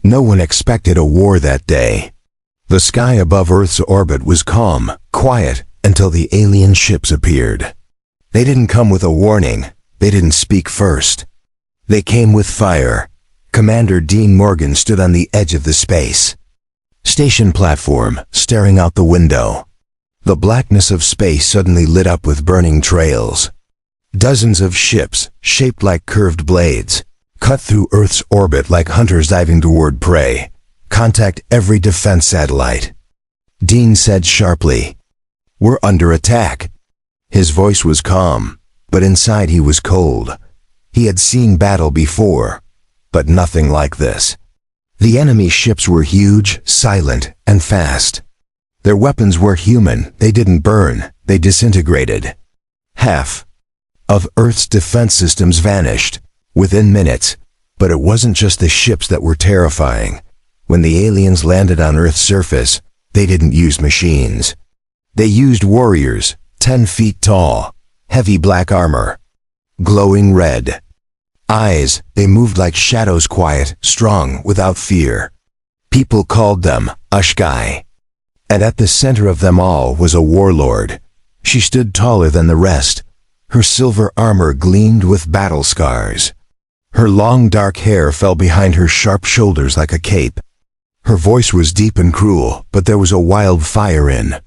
No one expected a war that day. The sky above Earth's orbit was calm, quiet, until the alien ships appeared. They didn't come with a warning. They didn't speak first. They came with fire. Commander Dean Morgan stood on the edge of the space station platform, staring out the window. The blackness of space suddenly lit up with burning trails. Dozens of ships, shaped like curved blades, cut through Earth's orbit like hunters diving toward prey. Contact every defense satellite. Dean said sharply, "We're under attack." His voice was calm, but inside he was cold. He had seen battle before, but nothing like this. The enemy ships were huge, silent, and fast. Their weapons were human. They didn't burn. They disintegrated. Half of Earth's defense systems vanished within minutes. But it wasn't just the ships that were terrifying. When the aliens landed on Earth's surface, they didn't use machines. They used warriors, 10 feet tall, heavy black armor, glowing red eyes. They moved like shadows, quiet, strong, without fear. People called them Ashkai. And at the center of them all was a warlord. She stood taller than the rest. Her silver armor gleamed with battle scars. Her long dark hair fell behind her sharp shoulders like a cape. Her voice was deep and cruel, but there was a wild fire in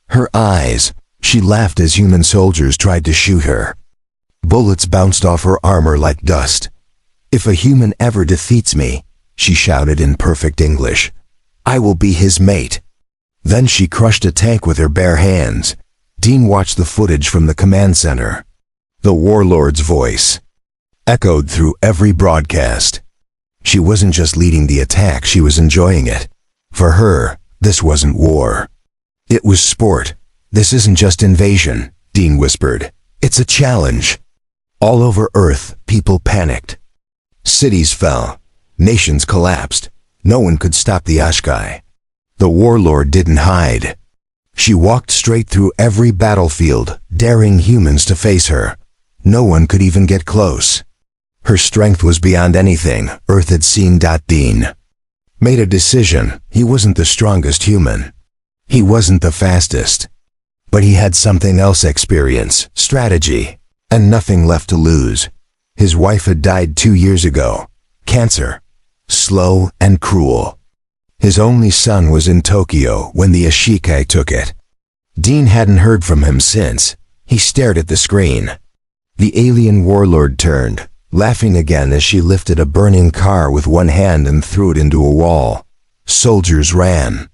her eyes. She laughed as human soldiers tried to shoot her. Bullets bounced off her armor like dust. "If a human ever defeats me," she shouted in perfect English, "I will be his mate." Then she crushed a tank with her bare hands. Dean watched the footage from the command center. The warlord's voice echoed through every broadcast. She wasn't just leading the attack, she was enjoying it. For her, this wasn't war. It was sport. "This isn't just invasion," Dean whispered. "It's a challenge." All over Earth, people panicked. Cities fell. Nations collapsed. No one could stop the Ashkai. The warlord didn't hide. She walked straight through every battlefield, daring humans to face her. No one could even get close. Her strength was beyond anything Earth had seen. Dean made a decision. He wasn't the strongest human. He wasn't the fastest. But he had something else: experience, strategy, and nothing left to lose. His wife had died 2 years ago. Cancer. Slow and cruel. His only son was in Tokyo when the Ashkai took it. Dean hadn't heard from him since. He stared at the screen. The alien warlord turned, laughing again as she lifted a burning car with one hand and threw it into a wall. Soldiers ran.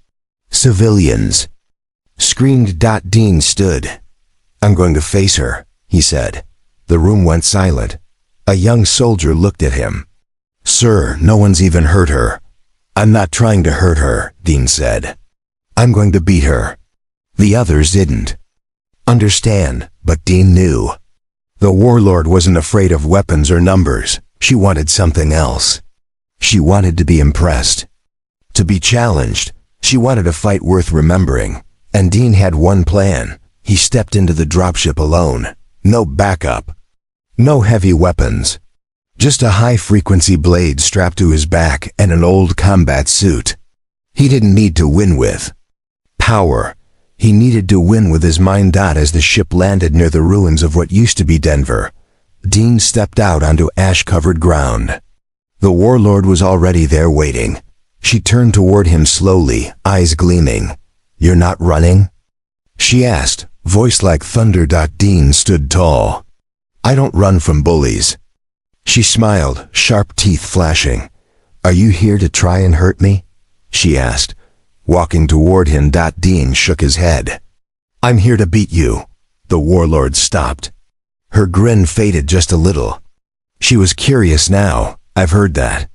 Civilians screamed. Dean stood. "I'm going to face her," he said. The room went silent. A young soldier looked at him. "Sir, no one's even hurt her." "I'm not trying to hurt her," Dean said. "I'm going to beat her." The others didn't understand, but Dean knew. The warlord wasn't afraid of weapons or numbers. She wanted something else. She wanted to be impressed, to be challenged. She wanted a fight worth remembering. And Dean had one plan. He stepped into the dropship alone. No backup. No heavy weapons. Just a high-frequency blade strapped to his back and an old combat suit. He didn't need to win with power. He needed to win with his mind. As the ship landed near the ruins of what used to be Denver, Dean stepped out onto ash-covered ground. The warlord was already there waiting. She turned toward him slowly, eyes gleaming. "You're not running?" she asked, voice like thunder. Dean stood tall. "I don't run from bullies." She smiled, sharp teeth flashing. "Are you here to try and hurt me?" she asked, walking toward him. Dean shook his head. "I'm here to beat you." The warlord stopped. Her grin faded just a little. She was curious now. "I've heard that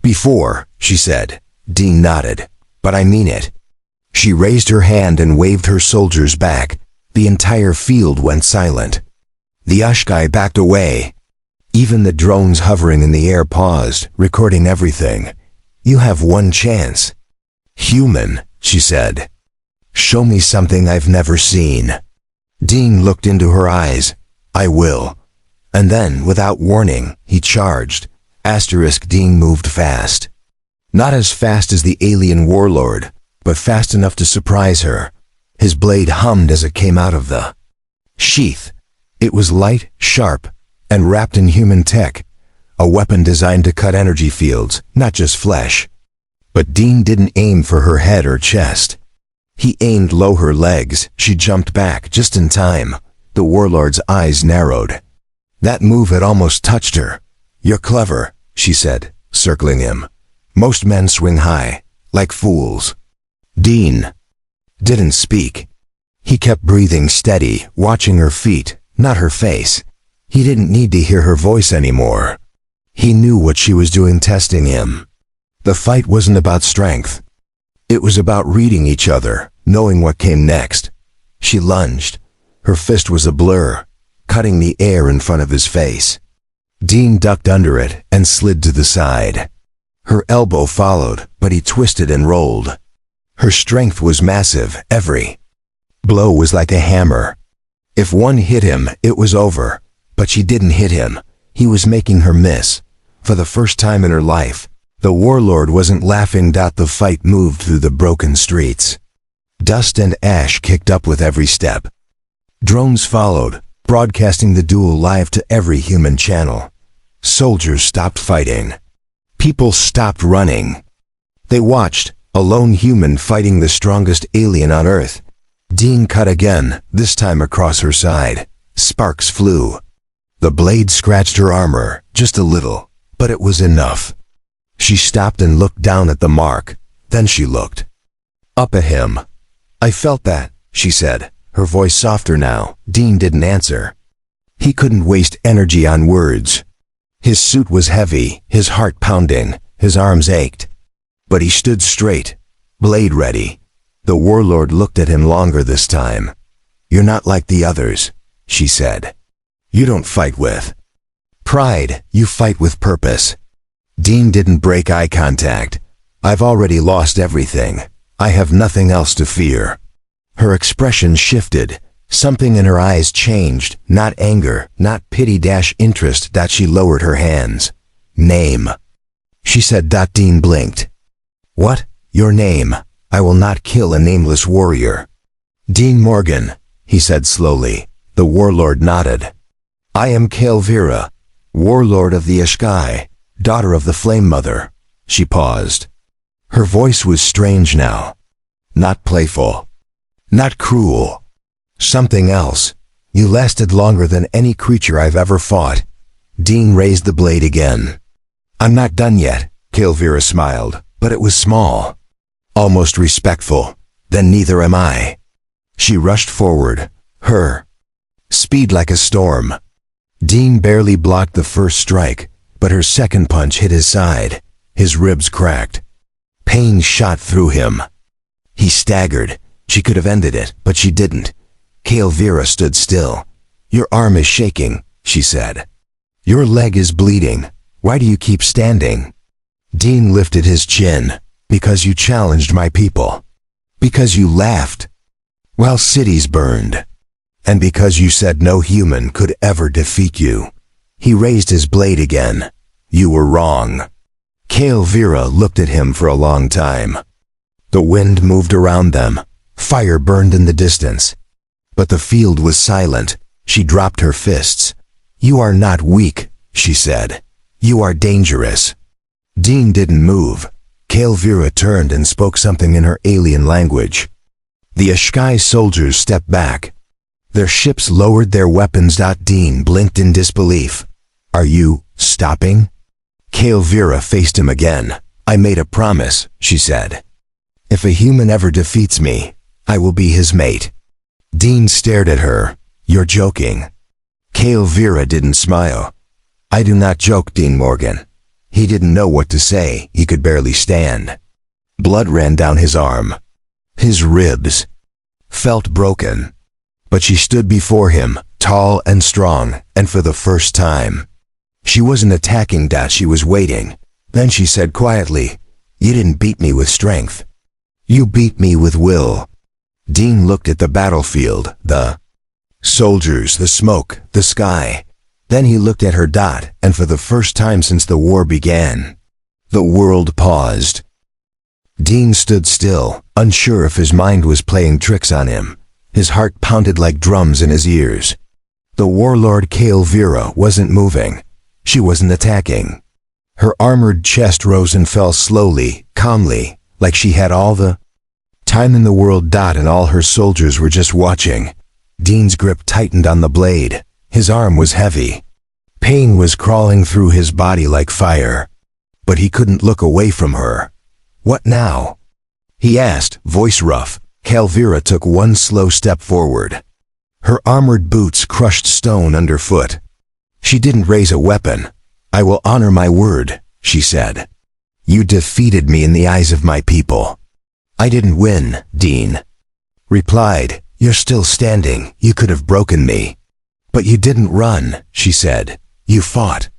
before," she said. Dean nodded. "But I mean it." She raised her hand and waved her soldiers back. The entire field went silent. The Ashkai backed away. Even the drones hovering in the air paused, recording everything. "You have one chance. Human," she said. "Show me something I've never seen." Dean looked into her eyes. "I will." And then, without warning, he charged. Dean moved fast. Not as fast as the alien warlord, but fast enough to surprise her. His blade hummed as it came out of the sheath. It was light, sharp, and wrapped in human tech, a weapon designed to cut energy fields, not just flesh. But Dean didn't aim for her head or chest. He aimed low her legs. She jumped back just in time. The warlord's eyes narrowed. That move had almost touched her. "You're clever," she said, circling him. "Most men swing high, like fools." Dean didn't speak. He kept breathing steady, watching her feet, not her face. He didn't need to hear her voice anymore. He knew what she was doing, testing him. The fight wasn't about strength. It was about reading each other, knowing what came next. She lunged. Her fist was a blur, cutting the air in front of his face. Dean ducked under it and slid to the side. Her elbow followed, but he twisted and rolled. Her strength was massive. Every blow was like a hammer. If one hit him, it was over. But she didn't hit him. He was making her miss. For the first time in her life, the warlord wasn't laughing. The fight moved through the broken streets. Dust and ash kicked up with every step. Drones followed, broadcasting the duel live to every human channel. Soldiers stopped fighting. People stopped running. They watched, a lone human fighting the strongest alien on Earth. Dean cut again, this time across her side. Sparks flew. The blade scratched her armor, just a little, but it was enough. She stopped and looked down at the mark. Then she looked up at him. "I felt that," she said, her voice softer now. Dean didn't answer. He couldn't waste energy on words. His suit was heavy, his heart pounding, his arms ached. But he stood straight, blade ready. The warlord looked at him longer this time. "You're not like the others," she said. "You don't fight with pride, you fight with purpose." Dean didn't break eye contact. "I've already lost everything. I have nothing else to fear." Her expression shifted. Something in her eyes changed, not anger, not pity-interest. She lowered her hands. "Name," she said. Dean blinked. "What? Your name? I will not kill a nameless warrior." "Dean Morgan," he said slowly. The warlord nodded. "I am Kael'Vira, warlord of the Ashkai, daughter of the Flame Mother." She paused. Her voice was strange now. Not playful. Not cruel. Something else. "You lasted longer than any creature I've ever fought." Dean raised the blade again. "I'm not done yet," Kael'Vira smiled, but it was small. Almost respectful. "Then neither am I." She rushed forward, her speed like a storm. Dean barely blocked the first strike, but her second punch hit his side. His ribs cracked. Pain shot through him. He staggered. She could have ended it, but she didn't. Kael'Vira stood still. "Your arm is shaking," she said. "Your leg is bleeding. Why do you keep standing?" Dean lifted his chin. "Because you challenged my people. Because you laughed while cities burned. And because you said no human could ever defeat you." He raised his blade again. "You were wrong." Kael'Vira looked at him for a long time. The wind moved around them. Fire burned in the distance. But the field was silent. She dropped her fists. "You are not weak," she said. "You are dangerous." Dean didn't move. Kael'Vira turned and spoke something in her alien language. The Ashkai soldiers stepped back. Their ships lowered their weapons. Dean blinked in disbelief. "Are you stopping?" Kael'Vira faced him again. "I made a promise," she said. "If a human ever defeats me, I will be his mate." Dean stared at her. "You're joking." Kael'Vira didn't smile. "I do not joke, Dean Morgan." He didn't know what to say. He could barely stand. Blood ran down his arm. His ribs felt broken. But she stood before him, tall and strong, and for the first time. She wasn't attacking. She was waiting. Then she said quietly, "You didn't beat me with strength. You beat me with will." Dean looked at the battlefield, the soldiers, the smoke, the sky. Then he looked at her. And for the first time since the war began, The world paused. Dean stood still, unsure if his mind was playing tricks on him. His heart pounded like drums in his ears. The Warlord Kael'Vira wasn't moving. She wasn't attacking. Her armored chest rose and fell slowly, calmly, like she had all the time in the world. And all her soldiers were just watching. Dean's grip tightened on the blade. His arm was heavy. Pain was crawling through his body like fire. But he couldn't look away from her. "What now?" he asked, voice rough. Kael'Vira took one slow step forward. Her armored boots crushed stone underfoot. She didn't raise a weapon. "I will honor my word," she said. "You defeated me in the eyes of my people." "I didn't win," Dean replied. "You're still standing. You could have broken me." "But you didn't run," she said. "You fought.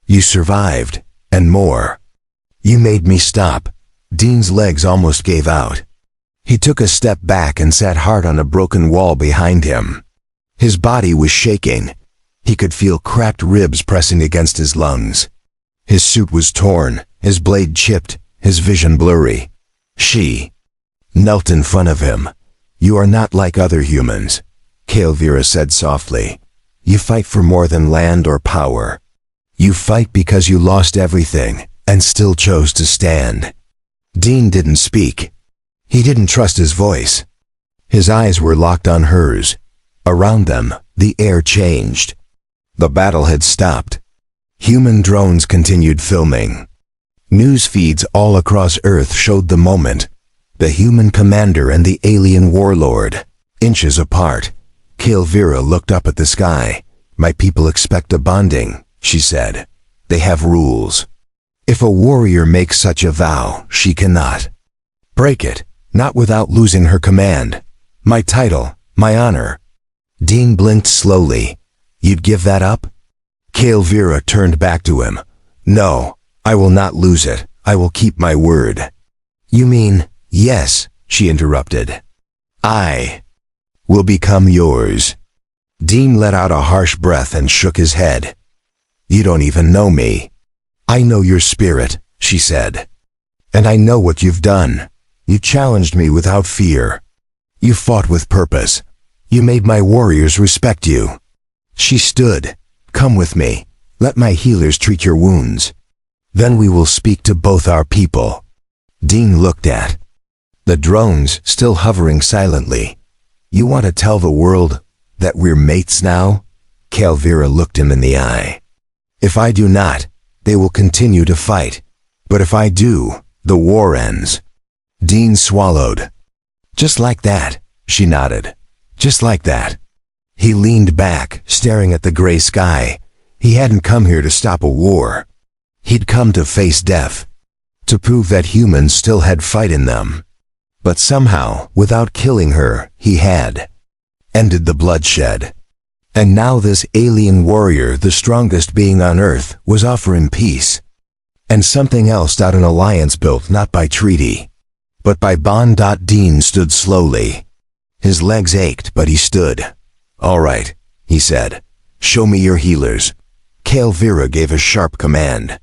You survived, and more. You made me stop." Dean's legs almost gave out. He took a step back and sat hard on a broken wall behind him. His body was shaking. He could feel cracked ribs pressing against his lungs. His suit was torn, his blade chipped, his vision blurry. She knelt in front of him. "You are not like other humans," Kael'Vira said softly. "You fight for more than land or power. You fight because you lost everything and still chose to stand." Dean didn't speak. He didn't trust his voice. His eyes were locked on hers. Around them, the air changed. The battle had stopped. Human drones continued filming. News feeds all across Earth showed the moment. The human commander and the alien warlord, inches apart. Kael'Vira looked up at the sky. "My people expect a bonding," she said. "They have rules. If a warrior makes such a vow, she cannot break it, not without losing her command. My title, my honor." Dean blinked slowly. "You'd give that up?" Kael'Vira turned back to him. "No, I will not lose it. I will keep my word." "You mean?" "Yes," she interrupted. "I will become yours." Dean let out a harsh breath and shook his head. "You don't even know me." "I know your spirit," she said. "And I know what you've done. You challenged me without fear. You fought with purpose. You made my warriors respect you." She stood. "Come with me. Let my healers treat your wounds. Then we will speak to both our people." Dean looked at the drones still hovering silently. "You want to tell the world that we're mates now?" Kael'Vira looked him in the eye. "If I do not, they will continue to fight. But if I do, the war ends." Dean swallowed. "Just like that," she nodded. "Just like that." He leaned back, staring at the gray sky. He hadn't come here to stop a war. He'd come to face death, to prove that humans still had fight in them. But somehow, without killing her, he had ended the bloodshed. And now this alien warrior, the strongest being on Earth, was offering peace. And something else. An alliance built not by treaty, but by bond. Dean stood slowly. His legs ached, but he stood. "All right," he said. "Show me your healers." Kael'Vira gave a sharp command.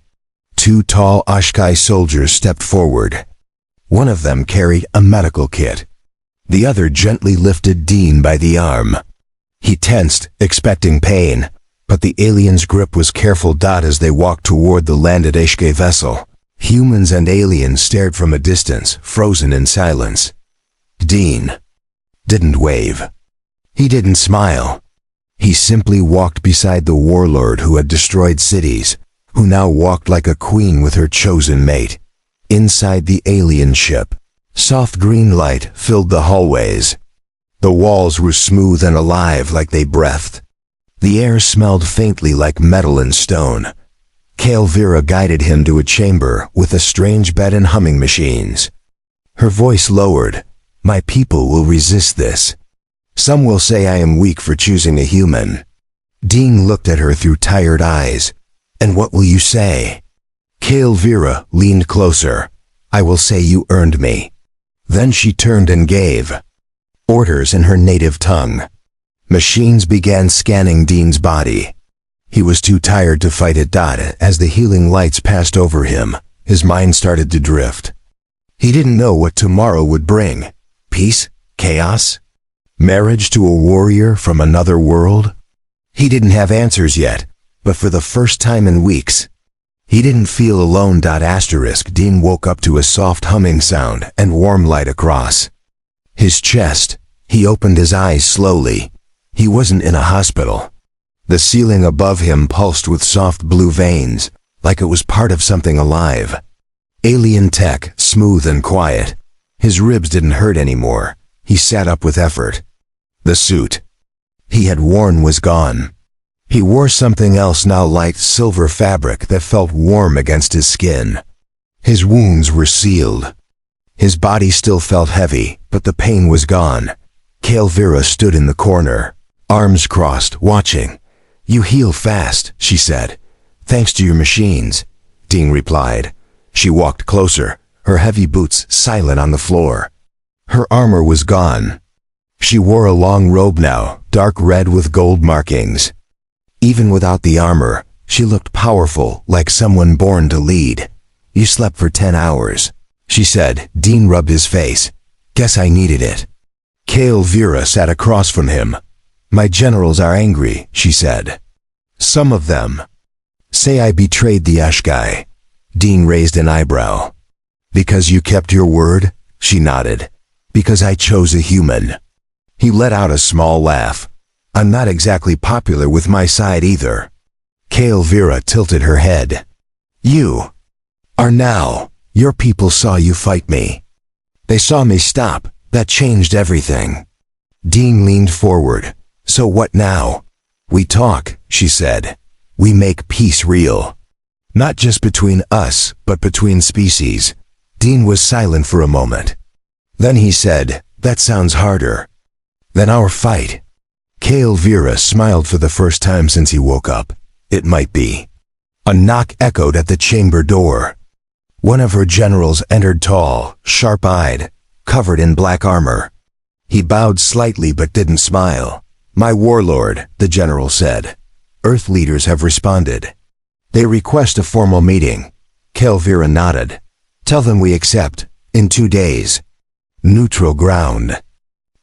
Two tall Ashkai soldiers stepped forward. One of them carried a medical kit. The other gently lifted Dean by the arm. He tensed, expecting pain, but the alien's grip was careful. As they walked toward the landed Ashkai vessel, humans and aliens stared from a distance, frozen in silence. Dean didn't wave. He didn't smile. He simply walked beside the warlord who had destroyed cities, who now walked like a queen with her chosen mate. Inside the alien ship, soft green light filled the hallways. The walls were smooth and alive like they breathed. The air smelled faintly like metal and stone. Kael'Vira guided him to a chamber with a strange bed and humming machines. Her voice lowered. "My people will resist this. Some will say I am weak for choosing a human." Dean looked at her through tired eyes. "And what will you say?" Kael'Vira leaned closer. "I will say you earned me." Then she turned and gave orders in her native tongue. Machines began scanning Dean's body. He was too tired to fight it. As the healing lights passed over him, his mind started to drift. He didn't know what tomorrow would bring. Peace? Chaos? Marriage to a warrior from another world? He didn't have answers yet, but for the first time in weeks, he didn't feel alone. Dean woke up to a soft humming sound and warm light across his chest. He opened his eyes slowly. He wasn't in a hospital. The ceiling above him pulsed with soft blue veins, like it was part of something alive. Alien tech, smooth and quiet. His ribs didn't hurt anymore. He sat up with effort. The suit he had worn was gone. He wore something else now, light silver fabric that felt warm against his skin. His wounds were sealed. His body still felt heavy, but the pain was gone. Kael'Vira stood in the corner, arms crossed, watching. "You heal fast," she said. "Thanks to your machines," Dean replied. She walked closer, her heavy boots silent on the floor. Her armor was gone. She wore a long robe now, dark red with gold markings. Even without the armor, she looked powerful, like someone born to lead. "You slept for 10 hours, she said. Dean rubbed his face. "Guess I needed it." Kael'Vira sat across from him. "My generals are angry," she said. "Some of them say I betrayed the Ashkai." Dean raised an eyebrow. "Because you kept your word?" She nodded. "Because I chose a human." He let out a small laugh. "I'm not exactly popular with my side either." Kael'Vira tilted her head. "You are now. Your people saw you fight me. They saw me stop. That changed everything." Dean leaned forward. "So what now?" "We talk," she said. "We make peace real. Not just between us, but between species." Dean was silent for a moment. Then he said, "That sounds harder than our fight." Kael'Vira smiled for the first time since he woke up. "It might be." A knock echoed at the chamber door. One of her generals entered, tall, sharp-eyed, covered in black armor. He bowed slightly but didn't smile. "My warlord," the general said. "Earth leaders have responded. They request a formal meeting." Kael'Vira nodded. "Tell them we accept. In 2 days. Neutral ground."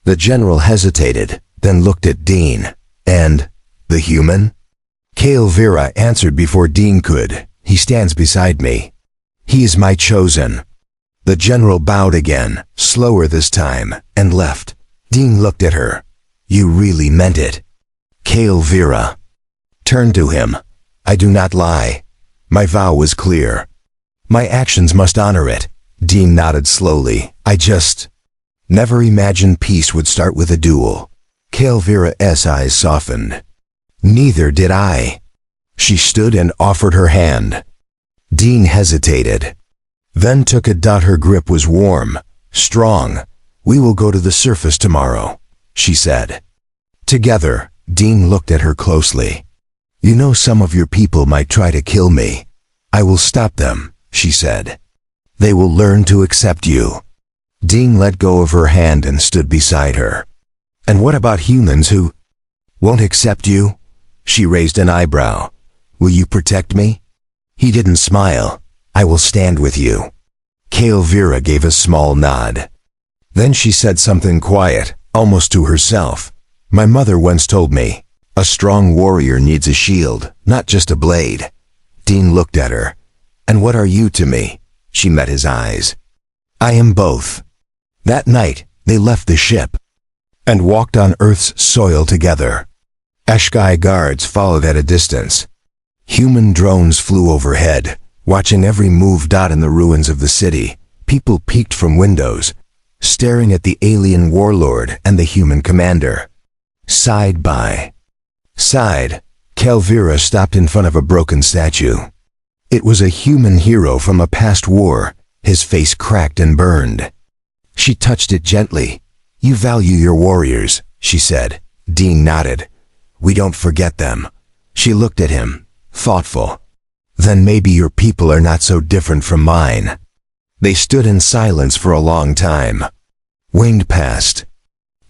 The general hesitated, then looked at Dean. "And the human?" Kael'Vira answered before Dean could. "He stands beside me. He is my chosen." The general bowed again, slower this time, and left. Dean looked at her. "You really meant it?" Kael'Vira turned to him. "I do not lie. My vow was clear. My actions must honor it." Dean nodded slowly. "I just never imagined peace would start with a duel." Kael'Vira's eyes softened. "Neither did I." She stood and offered her hand. Dean hesitated, then took it. Her grip was warm, strong. "We will go to the surface tomorrow," she said. Together, Dean looked at her closely. "You know, some of your people might try to kill me. I will stop them," she said. "They will learn to accept you." Dean let go of her hand and stood beside her. "And what about humans who won't accept you?" She raised an eyebrow. "Will you protect me?" He didn't smile. "I will stand with you." Kael'Vira gave a small nod. Then she said something quiet, almost to herself. "My mother once told me, a strong warrior needs a shield, not just a blade." Dean looked at her. "And what are you to me?" She met his eyes. "I am both." That night, they left the ship and walked on Earth's soil together. Ashkai guards followed at a distance. Human drones flew overhead, watching every move. In the ruins of the city, people peeked from windows, staring at the alien warlord and the human commander. Side by side, Kael'Vira stopped in front of a broken statue. It was a human hero from a past war, his face cracked and burned. She touched it gently. "You value your warriors," she said. Dean nodded. "We don't forget them." She looked at him, thoughtful. "Then maybe your people are not so different from mine." They stood in silence for a long time. Wind passed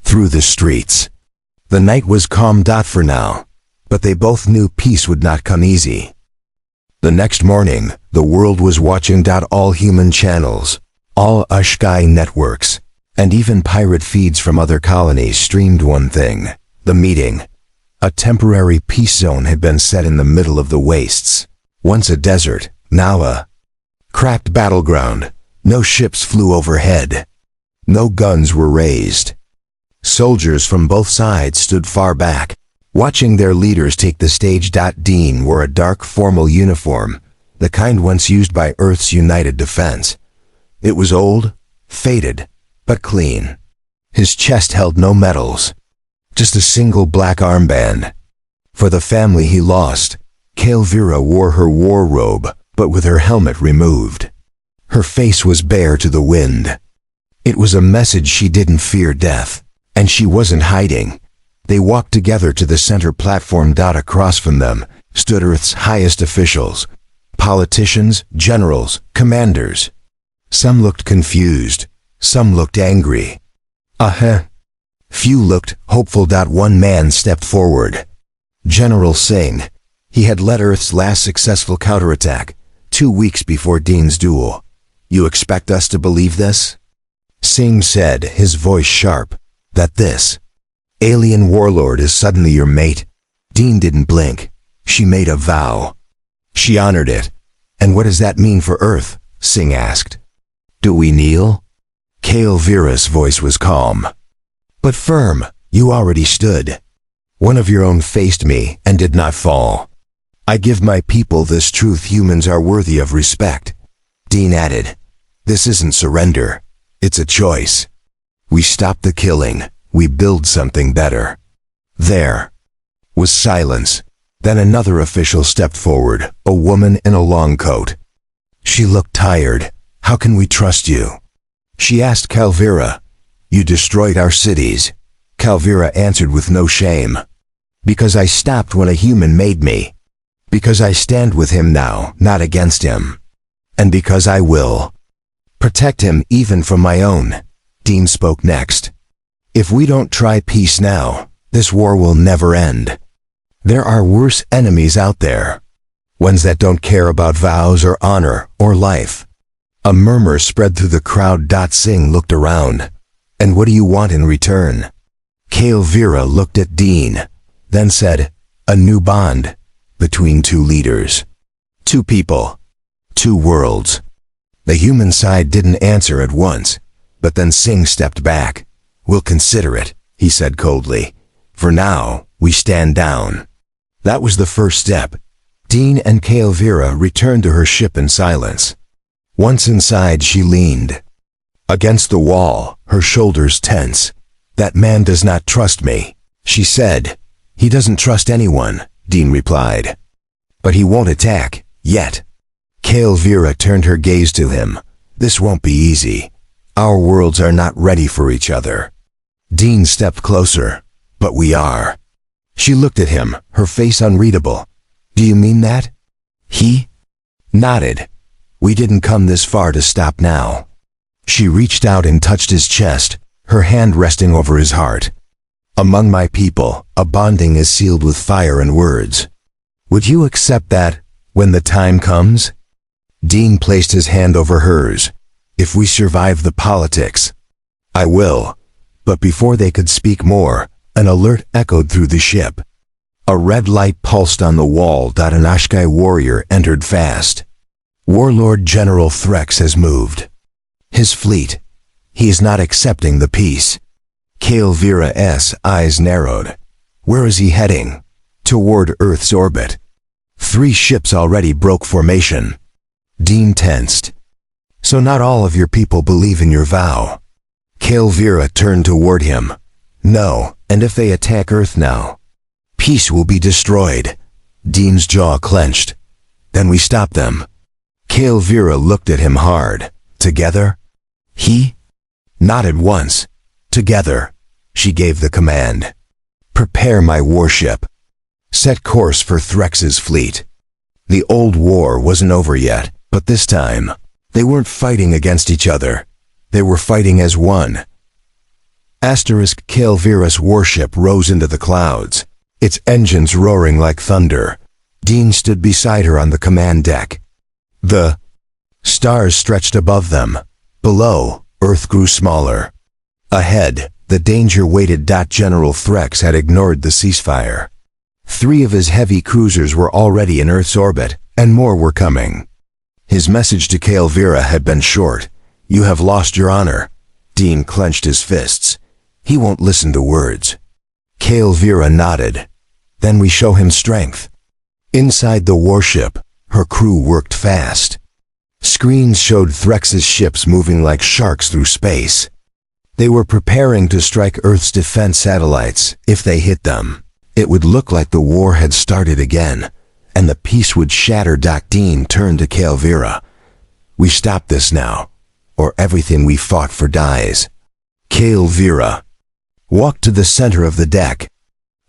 through the streets. The night was calm. For now, but they both knew peace would not come easy. The next morning, the world was watching. All human channels, all Ashkai networks, and even pirate feeds from other colonies streamed one thing: the meeting. A temporary peace zone had been set in the middle of the wastes. Once a desert, now a cracked battleground. No ships flew overhead. No guns were raised. Soldiers from both sides stood far back, watching their leaders take the stage. Dean wore a dark formal uniform, the kind once used by Earth's United Defense. It was old, faded, but clean. His chest held no medals, just a single black armband. For the family he lost, Kael'Vira wore her war robe, but with her helmet removed. Her face was bare to the wind. It was a message: she didn't fear death, and she wasn't hiding. They walked together to the center platform. Across from them stood Earth's highest officials, politicians, generals, commanders. Some looked confused, some looked angry. Few looked hopeful. One man stepped forward. General Singh. He had led Earth's last successful counterattack, 2 weeks before Dean's duel. "You expect us to believe this?" Singh said, his voice sharp, "that this alien warlord is suddenly your mate?" Dean didn't blink. "She made a vow. She honored it." "And what does that mean for Earth?" Singh asked. "Do we kneel?" Kael'Vira's voice was calm, but firm. "You already stood. One of your own faced me and did not fall. I give my people this truth: humans are worthy of respect." Dean added, "This isn't surrender. It's a choice. We stop the killing. We build something better." There was silence. Then another official stepped forward, a woman in a long coat. She looked tired. "How can we trust you?" she asked Kael'Vira. "You destroyed our cities." Kael'Vira answered with no shame. "Because I stopped when a human made me. Because I stand with him now, not against him. And because I will protect him even from my own." Dean spoke next. "If we don't try peace now, this war will never end. There are worse enemies out there. Ones that don't care about vows or honor or life." A murmur spread through the crowd. Singh looked around. "And what do you want in return?" Kael'Vira looked at Dean, then said, "A new bond between two leaders. Two people. Two worlds." The human side didn't answer at once, but then Singh stepped back. "We'll consider it," he said coldly. "For now, we stand down." That was the first step. Dean and Kael'Vira returned to her ship in silence. Once inside, she leaned against the wall, her shoulders tense. "That man does not trust me," she said. "He doesn't trust anyone," Dean replied. "But he won't attack, yet." Kael'Vira turned her gaze to him. "This won't be easy. Our worlds are not ready for each other." Dean stepped closer. "But we are." She looked at him, her face unreadable. "Do you mean that?" He nodded. "We didn't come this far to stop now." She reached out and touched his chest, her hand resting over his heart. "Among my people, a bonding is sealed with fire and words. Would you accept that when the time comes?" Dean placed his hand over hers. "If we survive the politics, I will." But before they could speak more, an alert echoed through the ship. A red light pulsed on the wall. An Ashkai warrior entered fast. "Warlord General Threx has moved. His fleet. He is not accepting the peace." Kael'Vira's eyes narrowed. "Where is he heading?" "Toward Earth's orbit. 3 ships already broke formation." Dean tensed. "So not all of your people believe in your vow?" Kael'Vira turned toward him. "No, and if they attack Earth now, peace will be destroyed." Dean's jaw clenched. "Then we stop them." Kael'Vira looked at him hard. "Together?" He nodded once. "Together." She gave the command. "Prepare my warship. Set course for Threx's fleet." The old war wasn't over yet, but this time, they weren't fighting against each other. They were fighting as one. Kael'Vira's warship rose into the clouds, its engines roaring like thunder. Dean stood beside her on the command deck. The stars stretched above them. Below, Earth grew smaller. Ahead, the danger waited. General Threx had ignored the ceasefire. 3 of his heavy cruisers were already in Earth's orbit, and more were coming. His message to Kael'Vira had been short. "You have lost your honor." Dean clenched his fists. He won't listen to words. Kael'Vira nodded. "Then we show him strength." Inside the warship, her crew worked fast. Screens showed Threx's ships moving like sharks through space. They were preparing to strike Earth's defense satellites. If they hit them, it would look like the war had started again, and the peace would shatter. Dean turned to Kael'Vira. "We stop this now, or everything we fought for dies." Kael'Vira walked to the center of the deck.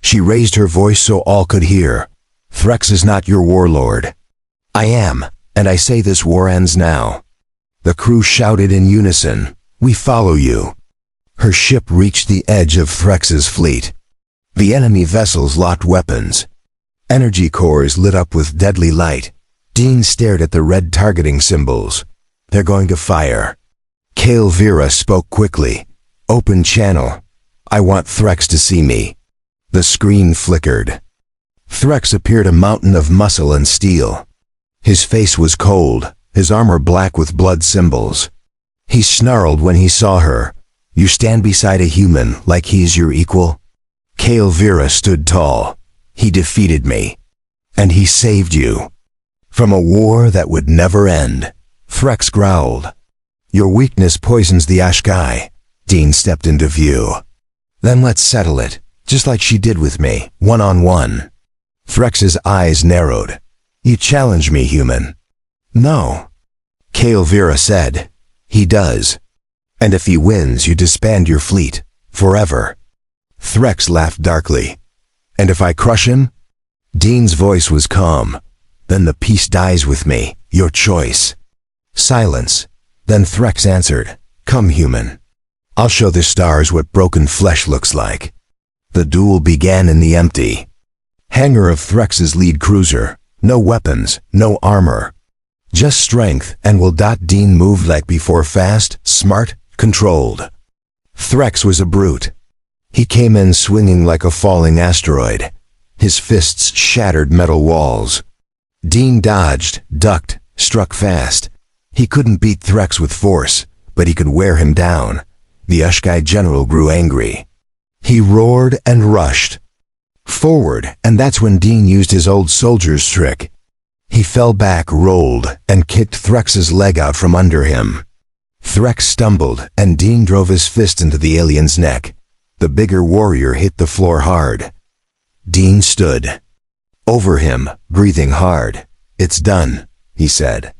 She raised her voice so all could hear. "Threx is not your warlord." "I am, and I say this war ends now." The crew shouted in unison, "We follow you." Her ship reached the edge of Threx's fleet. The enemy vessels locked weapons. Energy cores lit up with deadly light. Dean stared at the red targeting symbols. "They're going to fire." Kael'Vira spoke quickly. "Open channel. I want Threx to see me." The screen flickered. Threx appeared, a mountain of muscle and steel. His face was cold, his armor black with blood symbols. He snarled when he saw her. "You stand beside a human like he's your equal?" Kael'Vira stood tall. "He defeated me. And he saved you. From a war that would never end." Threx growled. "Your weakness poisons the Ashkai." Dean stepped into view. "Then let's settle it, just like she did with me, one-on-one." Threx's eyes narrowed. "You challenge me, human." "No." Kael'Vira said. "He does. And if he wins, you disband your fleet. Forever." Threx laughed darkly. "And if I crush him?" Dean's voice was calm. "Then the peace dies with me. Your choice." Silence. Then Threx answered. "Come, human. I'll show the stars what broken flesh looks like." The duel began in the empty hangar of Threx's lead cruiser. No weapons, no armor. Just strength and will. Dean moved like before, fast, smart, controlled. Threx was a brute. He came in swinging like a falling asteroid. His fists shattered metal walls. Dean dodged, ducked, struck fast. He couldn't beat Threx with force, but he could wear him down. The Ashkai general grew angry. He roared and rushed forward, and that's when Dean used his old soldier's trick. He fell back, rolled, and kicked Threx's leg out from under him. Threx stumbled, and Dean drove his fist into the alien's neck. The bigger warrior hit the floor hard. Dean stood over him, breathing hard. "It's done," he said.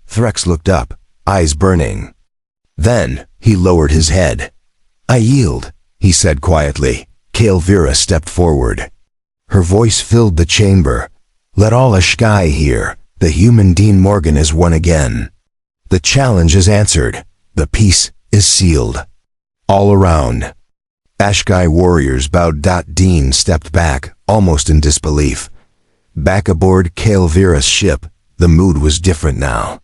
Threx looked up, eyes burning. Then, he lowered his head. "I yield," he said quietly. Kael'Vira stepped forward. Her voice filled the chamber. "Let all Ashkai hear. The human Dean Morgan is won again. The challenge is answered. The peace is sealed." All around, Ashkai warriors bowed. Dean stepped back, almost in disbelief. Back aboard Kael'Vira's ship, the mood was different now.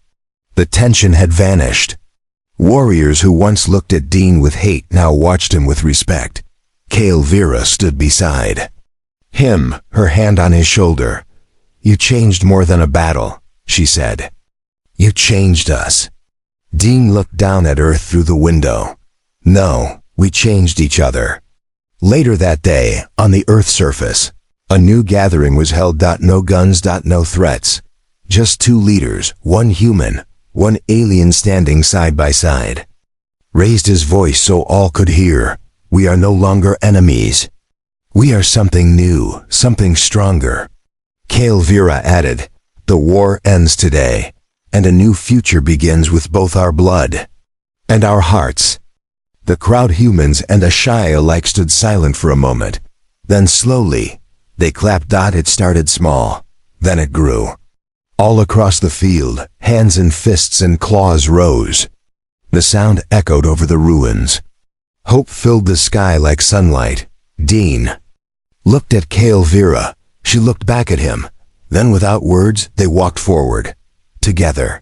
The tension had vanished. Warriors who once looked at Dean with hate now watched him with respect. Kael'Vira stood beside him, her hand on his shoulder. "You changed more than a battle," she said. "You changed us." Dean looked down at Earth through the window. "No, we changed each other." Later that day, on the Earth surface, a new gathering was held. No guns, no threats. Just 2 leaders, one human, one alien standing side by side. Raised his voice so all could hear. "We are no longer enemies. We are something new, something stronger." Kael'Vira added, "The war ends today, and a new future begins with both our blood and our hearts." The crowd, humans and Ashkai alike, stood silent for a moment. Then slowly, they clapped. It started small, then it grew. All across the field, hands and fists and claws rose. The sound echoed over the ruins. Hope filled the sky like sunlight. Dean looked at Kael'Vira. She looked back at him. Then without words, they walked forward, together.